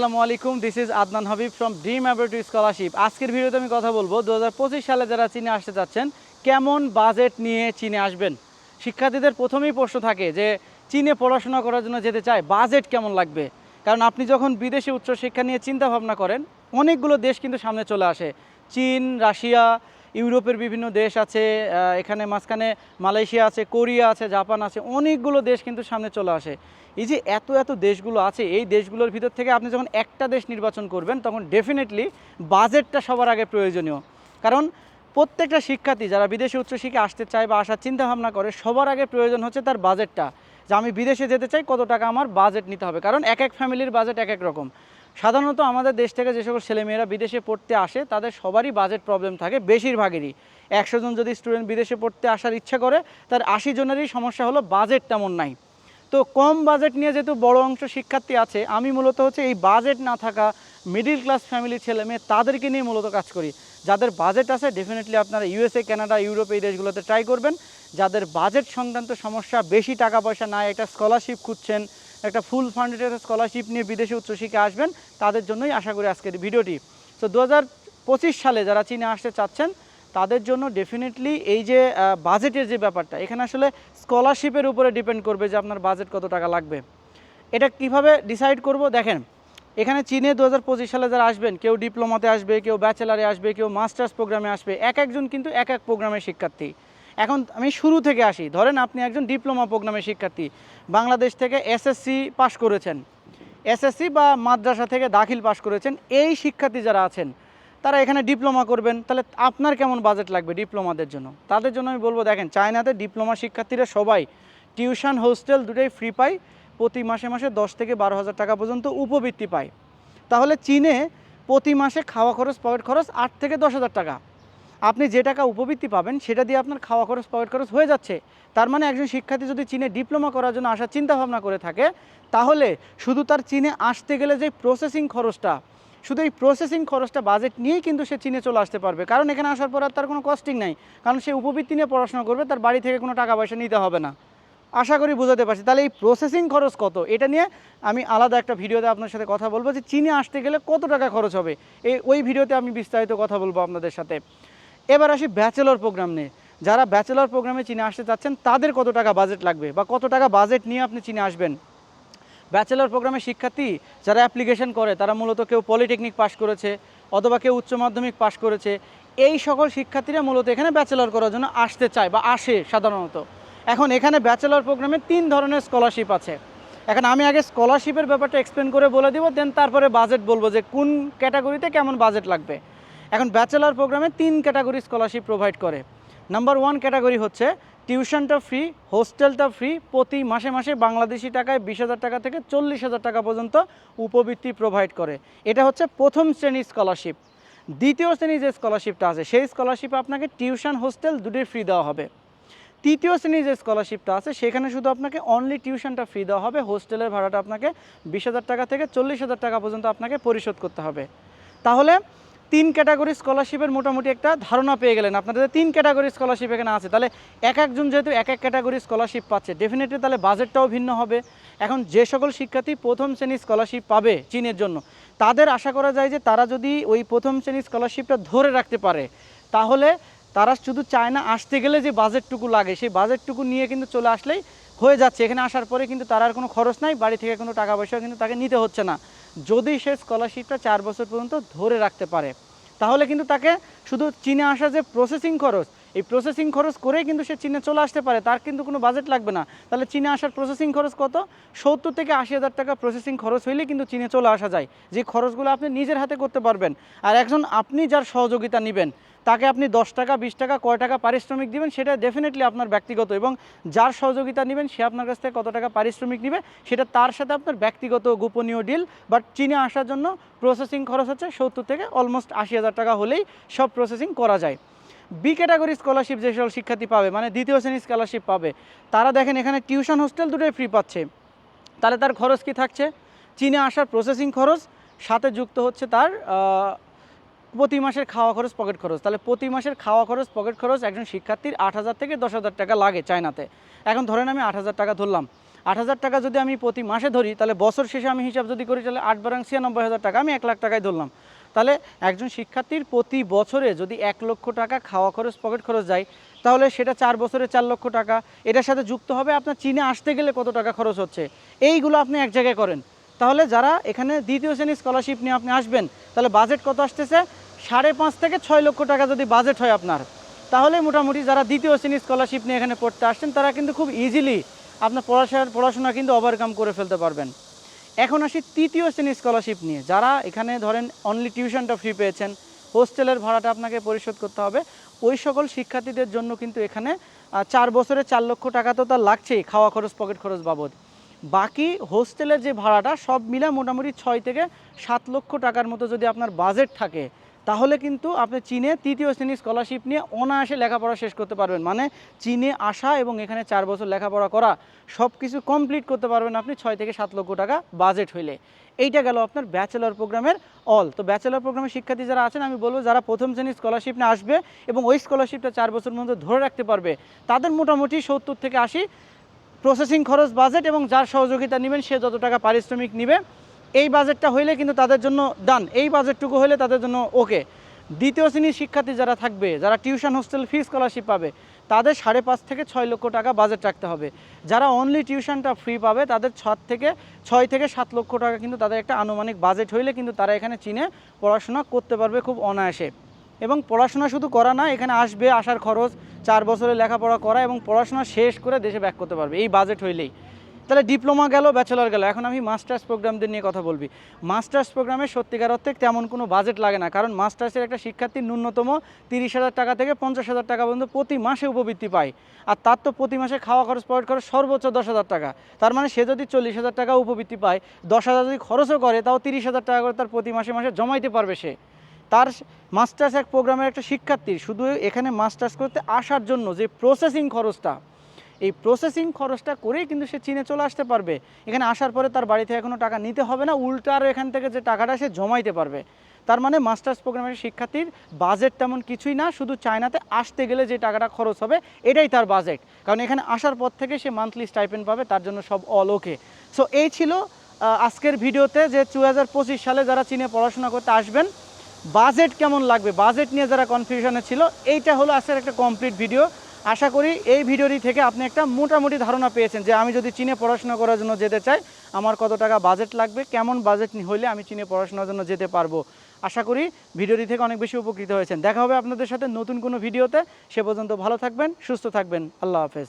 আসসালামু আলাইকুম, this is Adnan Habib from dream অ্যাবরেটরি স্কলারশিপ। আজকের ভিডিওতে আমি কথা বলবো 2025 সালে যারা চীনে আসতে চাচ্ছেন কেমন বাজেট নিয়ে চীনে আসবেন। শিক্ষার্থীদের প্রথমেই প্রশ্ন থাকে যে চীনে পড়াশোনা করার জন্য যেতে চায়, বাজেট কেমন লাগবে। কারণ আপনি যখন বিদেশে উচ্চশিক্ষা নিয়ে চিন্তা ভাবনা করেন, অনেকগুলো দেশ কিন্তু সামনে চলে আসে। চীন, রাশিয়া, ইউরোপের বিভিন্ন দেশ আছে, এখানে মাঝখানে মালয়েশিয়া আছে, কোরিয়া আছে, জাপান আছে, অনেকগুলো দেশ কিন্তু সামনে চলে আসে। এই যে এত এত দেশগুলো আছে, এই দেশগুলোর ভিতর থেকে আপনি যখন একটা দেশ নির্বাচন করবেন তখন ডেফিনেটলি বাজেটটা সবার আগে প্রয়োজনীয়। কারণ প্রত্যেকটা শিক্ষার্থী যারা বিদেশে উচ্চশিক্ষায় আসতে চায় বা আসার চিন্তাভাবনা করে, সবার আগে প্রয়োজন হচ্ছে তার বাজেটটা, যে আমি বিদেশে যেতে চাই, কত টাকা আমার বাজেট নিতে হবে। কারণ এক এক ফ্যামিলির বাজেট এক এক রকম। সাধারণত আমাদের দেশ থেকে যে সকল ছেলেমেয়েরা বিদেশে পড়তে আসে তাদের সবারই বাজেট প্রবলেম থাকে, বেশিরভাগেরই। 100 জন যদি স্টুডেন্ট বিদেশে পড়তে আসার ইচ্ছা করে, তার 80 জনেরই সমস্যা হলো বাজেট তেমন নাই। তো কম বাজেট নিয়ে যেহেতু বড় অংশ শিক্ষার্থী আছে, আমি মূলত হচ্ছে এই বাজেট না থাকা মিডিল ক্লাস ফ্যামিলির ছেলে মেয়ে তাদেরকে নিয়ে মূলত কাজ করি। যাদের বাজেট আছে ডেফিনেটলি আপনারা ইউএসএ, কানাডা, ইউরোপ এই দেশগুলোতে ট্রাই করবেন। যাদের বাজেট সংক্রান্ত সমস্যা, বেশি টাকা পয়সা নাই, একটা স্কলারশিপ খুঁজছেন, একটা ফুল ফান্ডেড স্কলারশিপ নিয়ে বিদেশে উচ্চশিক্ষায় আসবেন, তাদের জন্যই আশা করি আজকের ভিডিওটি। তো 2025 সালে যারা চীনে আসতে চাচ্ছেন তাদের জন্য ডেফিনেটলি এই যে বাজেটের যে ব্যাপারটা, এখানে আসলে স্কলারশিপের উপরে ডিপেন্ড করবে যে আপনার বাজেট কত টাকা লাগবে। এটা কিভাবে ডিসাইড করব, দেখেন এখানে চীনে 2025 সালে যারা আসবেন, কেউ ডিপ্লোমাতে আসবে, কেউ ব্যাচেলারে আসবে, কেউ মাস্টার্স প্রোগ্রামে আসবে, এক একজন কিন্তু এক এক প্রোগ্রামের শিক্ষার্থী। এখন আমি শুরু থেকে আসি, ধরেন আপনি একজন ডিপ্লোমা প্রোগ্রামের শিক্ষার্থী, বাংলাদেশ থেকে এসএসসি পাশ করেছেন, এসএসসি বা মাদ্রাসা থেকে দাখিল পাশ করেছেন, এই শিক্ষার্থী যারা আছেন তারা এখানে ডিপ্লোমা করবেন। তাহলে আপনার কেমন বাজেট লাগবে ডিপ্লোমাদের জন্য? তাদের জন্য আমি বলবো, দেখেন চায়নাতে ডিপ্লোমা শিক্ষার্থীরা সবাই টিউশন, হোস্টেল দুটোই ফ্রি পায়। প্রতি মাসে মাসে 10 থেকে 12,000 টাকা পর্যন্ত উপবৃত্তি পায়। তাহলে চীনে প্রতি মাসে খাওয়া খরচ, পকেট খরচ 8 থেকে 10,000 টাকা। আপনি যে টাকা উপবৃত্তি পাবেন সেটা দিয়ে আপনার খাওয়া খরচ, পকেট খরচ হয়ে যাচ্ছে। তার মানে একজন শিক্ষার্থী যদি চীনে ডিপ্লোমা করার জন্য আসার চিন্তাভাবনা করে থাকে, তাহলে শুধু তার চীনে আসতে গেলে যে প্রসেসিং খরচটা, শুধু এই প্রসেসিং খরচটা বাজেট নিয়েই কিন্তু সে চীনে চলে আসতে পারবে। কারণ এখানে আসার পর আর তার কোনো কস্টিং নাই, কারণ সে উপবৃত্তি নিয়ে পড়াশোনা করবে, তার বাড়ি থেকে কোনো টাকা পয়সা নিতে হবে না। আশা করি বুঝাতে পারছি। তাহলে এই প্রসেসিং খরচ কত, এটা নিয়ে আমি আলাদা একটা ভিডিওতে আপনার সাথে কথা বলবো, যে চীনে আসতে গেলে কত টাকা খরচ হবে, ওই ভিডিওতে আমি বিস্তারিত কথা বলবো আপনাদের সাথে। এবার আসি ব্যাচেলর প্রোগ্রাম নিয়ে। যারা ব্যাচেলর প্রোগ্রামে চীনে আসতে চাচ্ছেন তাদের কত টাকা বাজেট লাগবে বা কত টাকা বাজেট নিয়ে আপনি চীনে আসবেন। ব্যাচেলর প্রোগ্রামের শিক্ষার্থী যারা অ্যাপ্লিকেশন করে, তারা মূলত কেউ পলিটেকনিক পাশ করেছে অথবা কেউ উচ্চ মাধ্যমিক পাশ করেছে। এই সকল শিক্ষার্থীরা মূলত এখানে ব্যাচেলর করার জন্য আসতে চায় বা আসে সাধারণত। এখন এখানে ব্যাচেলর প্রোগ্রামে 3 ধরনের স্কলারশিপ আছে। এখন আমি আগে স্কলারশিপের ব্যাপারটা এক্সপ্লেন করে বলে দিব, দেন তারপরে বাজেট বলবো যে কোন ক্যাটাগরিতে কেমন বাজেট লাগবে। এখন ব্যাচেলর প্রোগ্রামে 3 ক্যাটাগরি স্কলারশিপ প্রোভাইড করে। নাম্বার 1 ক্যাটাগরি হচ্ছে টিউশনটা ফ্রি, হোস্টেলটা ফ্রি, প্রতি মাসে মাসে বাংলাদেশি টাকায় 20,000 টাকা থেকে 40,000 টাকা পর্যন্ত উপবৃত্তি প্রোভাইড করে। এটা হচ্ছে প্রথম শ্রেণীর স্কলারশিপ। দ্বিতীয় শ্রেণীর যে স্কলারশিপটা আছে, সেই স্কলারশিপে আপনাকে টিউশন, হোস্টেল দুটোই ফ্রি দেওয়া হবে। তৃতীয় শ্রেণীর যে স্কলারশিপটা আছে, সেখানে শুধু আপনাকে অনলি টিউশনটা ফ্রি দেওয়া হবে, হোস্টেলের ভাড়াটা আপনাকে 20,000 টাকা থেকে 40,000 টাকা পর্যন্ত আপনাকে পরিশোধ করতে হবে। তাহলে 3 ক্যাটাগরি স্কলারশিপের মোটামুটি একটা ধারণা পেয়ে গেলেন। আপনাদের 3 ক্যাটাগরি স্কলারশিপ এখানে আছে, তাহলে এক একজন যেহেতু এক এক ক্যাটাগরি স্কলারশিপ পাচ্ছে, ডেফিনেটলি তাহলে বাজেটটাও ভিন্ন হবে। এখন যে সকল শিক্ষার্থী প্রথম শ্রেণীর স্কলারশিপ পাবে চীনের জন্য, তাদের আশা করা যায় যে তারা যদি ওই প্রথম শ্রেণীর স্কলারশিপটা ধরে রাখতে পারে, তাহলে তারা শুধু চায় না আসতে গেলে যে বাজেটটুকু লাগে, সেই বাজেটটুকু নিয়ে কিন্তু চলে আসলেই হয়ে যাচ্ছে। এখানে আসার পরে কিন্তু তার আর কোনো খরচ নাই, বাড়ি থেকে কোনো টাকা পয়সাও কিন্তু তাকে নিতে হচ্ছে না। যদি সে স্কলারশিপটা 4 বছর পর্যন্ত ধরে রাখতে পারে, তাহলে কিন্তু তাকে শুধু চীনে আসা যে প্রসেসিং খরচ, এই প্রসেসিং খরচ করেই কিন্তু সে চীনে চলে আসতে পারে, তার কিন্তু কোনো বাজেট লাগবে না। তাহলে চীনে আসার প্রসেসিং খরচ কত? 70 থেকে 80,000 টাকা প্রসেসিং খরচ হইলে কিন্তু চীনে চলে আসা যায়, যে খরচগুলো আপনি নিজের হাতে করতে পারবেন। আর একজন আপনি যার সহযোগিতা নেবেন, তাকে আপনি 10 টাকা, 20 টাকা, কয় টাকা পারিশ্রমিক দিবেন সেটা ডেফিনেটলি আপনার ব্যক্তিগত, এবং যার সহযোগিতা নেবেন সে আপনার কাছ থেকে কত টাকা পারিশ্রমিক নেবে সেটা তার সাথে আপনার ব্যক্তিগত গোপনীয় ডিল। বাট চীনে আসার জন্য প্রসেসিং খরচ হচ্ছে 70 থেকে অলমোস্ট 80,000 টাকা হলেই সব প্রসেসিং করা যায়। বি ক্যাটাগরি স্কলারশিপ যে সকল শিক্ষার্থী পাবে, মানে দ্বিতীয় শ্রেণীর স্কলারশিপ পাবে, তারা দেখেন এখানে টিউশন, হোস্টেল দুটোই ফ্রি পাচ্ছে। তাহলে তার খরচ কি থাকছে? চীনে আসার প্রসেসিং খরচ, সাথে যুক্ত হচ্ছে তার প্রতি মাসের খাওয়া খরচ, পকেট খরচ। তাহলে প্রতি মাসের খাওয়া খরচ, পকেট খরচ একজন শিক্ষার্থীর 8,000 থেকে 10,000 টাকা লাগে চায়নাতে। এখন ধরেন আমি 8,000 টাকা ধরলাম, 8,000 টাকা যদি আমি প্রতি মাসে ধরি, তাহলে বছর শেষে আমি হিসাব যদি করি, তাহলে 8 বারাং 96,000 টাকা, আমি 1 লাখ টাকায় ধরলাম। তাহলে একজন শিক্ষার্থীর প্রতি বছরে যদি 1 লক্ষ টাকা খাওয়া খরচ, পকেট খরচ যায়, তাহলে সেটা 4 বছরে 4 লক্ষ টাকা। এটার সাথে যুক্ত হবে আপনার চীনে আসতে গেলে কত টাকা খরচ হচ্ছে, এইগুলো আপনি এক জায়গায় করেন। তাহলে যারা এখানে দ্বিতীয় শ্রেণীর স্কলারশিপ নিয়ে আপনি আসবেন, তাহলে বাজেট কত আসতেছে? 5.5 থেকে 6 লক্ষ টাকা যদি বাজেট হয় আপনার, তাহলে মোটামুটি যারা দ্বিতীয় শ্রেণীর স্কলারশিপ নিয়ে এখানে পড়তে আসছেন, তারা কিন্তু খুব ইজিলি আপনার পড়াশোনা কিন্তু ওভারকাম করে ফেলতে পারবেন। এখন আসি তৃতীয় শ্রেণীর স্কলারশিপ নিয়ে। যারা এখানে ধরেন অনলি টিউশনটা ফ্রি পেয়েছেন, হোস্টেলের ভাড়াটা আপনাকে পরিশোধ করতে হবে, ওই সকল শিক্ষার্থীদের জন্য কিন্তু এখানে 4 বছরে 4 লক্ষ টাকা তো তার লাগছেই খাওয়া খরচ, পকেট খরচ বাবদ। বাকি হোস্টেলের যে ভাড়াটা সব মিলে মোটামুটি 6 থেকে 7 লক্ষ টাকার মতো যদি আপনার বাজেট থাকে, তাহলে কিন্তু আপনি চীনে তৃতীয় শ্রেণীর স্কলারশিপ নিয়ে অনায়াসে লেখাপড়া শেষ করতে পারবেন। মানে চীনে আসা এবং এখানে 4 বছর লেখাপড়া করা সব কিছু কমপ্লিট করতে পারবেন আপনি 6 থেকে 7 লক্ষ টাকা বাজেট হইলে। এইটা গেল আপনার ব্যাচেলর প্রোগ্রামের অল। তো ব্যাচেলর প্রোগ্রামের শিক্ষার্থী যারা আছেন, আমি বলবো যারা প্রথম শ্রেণীর স্কলারশিপ নিয়ে আসবে এবং ওই স্কলারশিপটা 4 বছর মধ্যে ধরে রাখতে পারবে, তাদের মোটামুটি 70 থেকে 80 প্রসেসিং খরচ বাজেট, এবং যার সহযোগিতা নেবেন সে যত টাকা পারিশ্রমিক নেবে, এই বাজেটটা হইলে কিন্তু তাদের জন্য ডান। এই বাজেটটুকু হলে তাদের জন্য ওকে। দ্বিতীয় শ্রেণীর শিক্ষার্থী যারা থাকবে, যারা টিউশন, হোস্টেল ফি, স্কলারশিপ পাবে, তাদের 5.5 থেকে 6 লক্ষ টাকা বাজেট রাখতে হবে। যারা অনলি টিউশনটা ফ্রি পাবে, তাদের 6 থেকে 7 লক্ষ টাকা কিন্তু তাদের একটা আনুমানিক বাজেট হইলে কিন্তু তারা এখানে চীনে পড়াশোনা করতে পারবে খুব অনায়াসে। এবং পড়াশোনা শুধু করা না, এখানে আসবে, আসার খরচ, 4 বছরের লেখাপড়া করা এবং পড়াশোনা শেষ করে দেশে ব্যাক করতে পারবে, এই বাজেট হইলেই। তাহলে ডিপ্লোমা গেল, ব্যাচেলর গেল, এখন আমি মাস্টার্স প্রোগ্রামদের নিয়ে কথা বলবি। মাস্টার্স প্রোগ্রামে সত্যিকার অর্থে তেমন কোনো বাজেট লাগে না, কারণ মাস্টার্সের একটা শিক্ষার্থীর ন্যূনতম 30,000 টাকা থেকে 50,000 টাকা পর্যন্ত প্রতি মাসে উপবৃত্তি পায়। আর তার তো প্রতি মাসে খাওয়া খরচ, পকেট খরচ সর্বোচ্চ 10,000 টাকা। তার মানে সে যদি 40,000 টাকা উপবৃত্তি পায়, 10,000 যদি খরচও করে, তাও 30,000 টাকা করে তার প্রতি মাসে মাসে জমাইতে পারবে সে। তার মাস্টার্স এক প্রোগ্রামের একটা শিক্ষার্থীর শুধু এখানে মাস্টার্স করতে আসার জন্য যে প্রসেসিং খরচটা, এই প্রসেসিং খরচটা করেই কিন্তু সে চীনে চলে আসতে পারবে। এখানে আসার পরে তার বাড়ি থেকে কোনো টাকা নিতে হবে না, উল্টো আরও এখান থেকে যে টাকাটা সে জমাইতে পারবে। তার মানে মাস্টার্স প্রোগ্রামের শিক্ষার্থীর বাজেট তেমন কিছুই না, শুধু চায়নাতে আসতে গেলে যে টাকাটা খরচ হবে এটাই তার বাজেট। কারণ এখানে আসার পর থেকে সে মান্থলি স্টাইপেন্ড পাবে, তার জন্য সব অল ওকে। সো এই ছিল আজকের ভিডিওতে, যে 2025 সালে যারা চীনে পড়াশোনা করতে আসবেন বাজেট কেমন লাগবে, বাজেট নিয়ে যারা কনফিউশনে ছিল, এইটা হলো আজকের একটা কমপ্লিট ভিডিও। আশা করি এই ভিডিওটি থেকে আপনি একটা মোটামুটি ধারণা পেয়েছেন যে আমি যদি চীনে পড়াশোনা করার জন্য যেতে চাই, আমার কত টাকা বাজেট লাগবে, কেমন বাজেট হইলে আমি চীনে পড়াশোনার জন্য যেতে পারবো। আশা করি ভিডিওটি থেকে অনেক বেশি উপকৃত হয়েছেন। দেখা হবে আপনাদের সাথে নতুন কোনো ভিডিওতে। সে পর্যন্ত ভালো থাকবেন, সুস্থ থাকবেন। আল্লাহ হাফেজ।